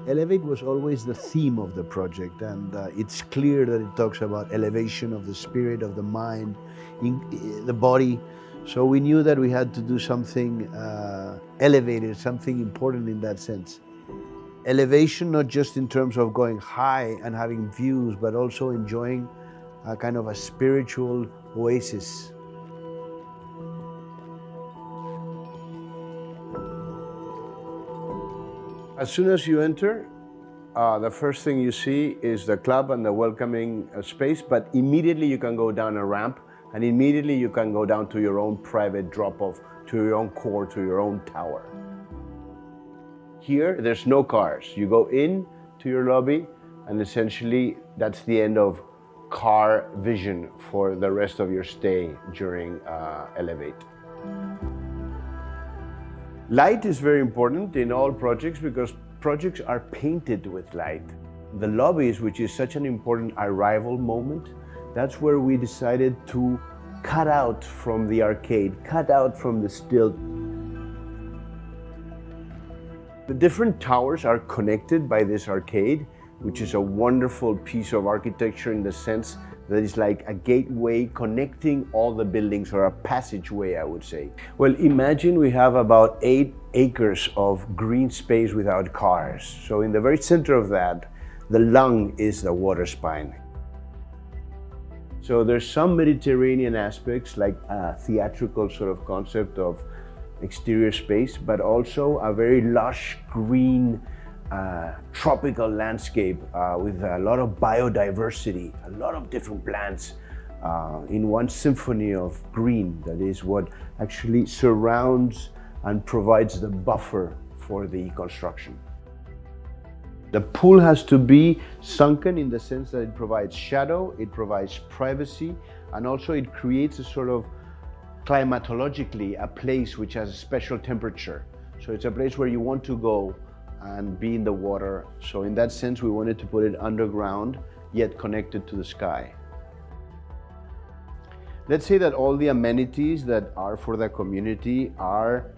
Elevate was always the theme of the project, and it's clear that it talks about elevation of the spirit, of the mind, the body. So we knew that we had to do something elevated, something important in that sense. Elevation, not just in terms of going high and having views, but also enjoying a kind of a spiritual oasis. As soon as you enter, the first thing you see is the club and the welcoming space, but immediately you can go down a ramp and immediately you can go down to your own private drop-off, to your own core, to your own tower. Here, there's no cars. You go in to your lobby and essentially that's the end of car vision for the rest of your stay during Elevate. Light is very important in all projects because projects are painted with light. The lobbies, which is such an important arrival moment, that's where we decided to cut out from the arcade, cut out from the still. The different towers are connected by this arcade, which is a wonderful piece of architecture in the sense that it's like a gateway connecting all the buildings, or a passageway, I would say. Well, imagine we have about 8 acres of green space without cars. So in the very center of that, the lung is the water spine. So there's some Mediterranean aspects, like a theatrical sort of concept of exterior space, but also a very lush green tropical landscape with a lot of biodiversity, a lot of different plants in one symphony of green. That is what actually surrounds and provides the buffer for the construction. The pool has to be sunken in the sense that it provides shadow, it provides privacy, and also it creates a sort of climatologically a place which has a special temperature. So it's a place where you want to go and be in the water. So in that sense, we wanted to put it underground, yet connected to the sky. Let's say that all the amenities that are for the community are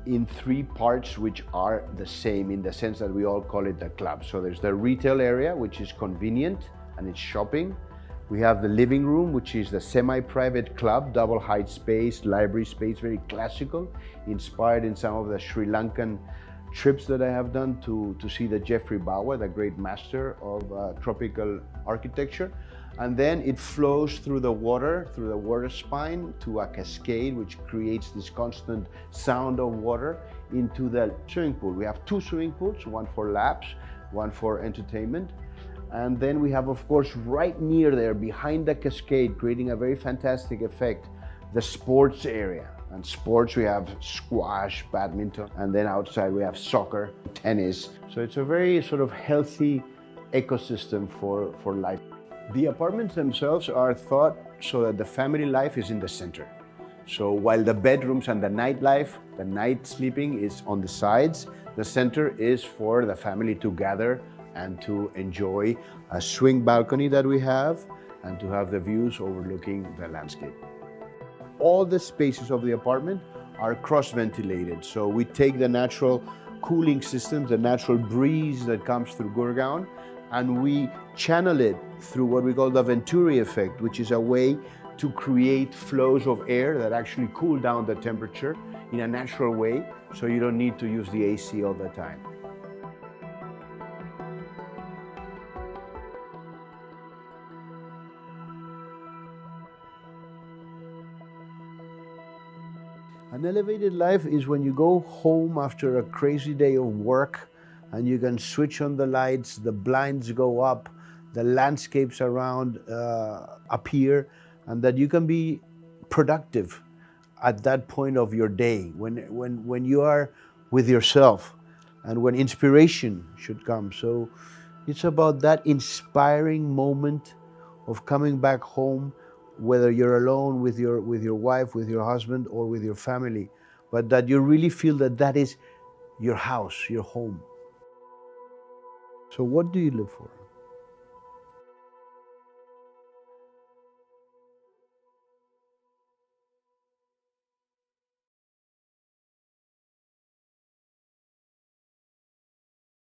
in 3 parts which are the same, in the sense that we all call it the club. So there's the retail area, which is convenient and it's shopping. We have the living room, which is the semi-private club, double height space, library space, very classical, inspired in some of the Sri Lankan trips that I have done to see the Geoffrey Bawa, the great master of tropical architecture. And then it flows through the water spine to a cascade, which creates this constant sound of water into the swimming pool. We have 2 swimming pools, one for laps, one for entertainment. And then we have, of course, right near there, behind the cascade, creating a very fantastic effect, the sports area. And sports, we have squash, badminton, and then outside we have soccer, tennis. So it's a very sort of healthy ecosystem for life. The apartments themselves are thought so that the family life is in the center. So while the bedrooms and the nightlife, the night sleeping is on the sides, the center is for the family to gather and to enjoy a swing balcony that we have and to have the views overlooking the landscape. All the spaces of the apartment are cross-ventilated. So we take the natural cooling system, the natural breeze that comes through Gurgaon, and we channel it through what we call the Venturi effect, which is a way to create flows of air that actually cool down the temperature in a natural way, so you don't need to use the AC all the time. An elevated life is when you go home after a crazy day of work and you can switch on the lights, the blinds go up, the landscapes around appear, and that you can be productive at that point of your day, when you are with yourself and when inspiration should come. So it's about that inspiring moment of coming back home, whether you're alone with your wife, with your husband, or with your family, but that you really feel that that is your house, your home. So what do you live for?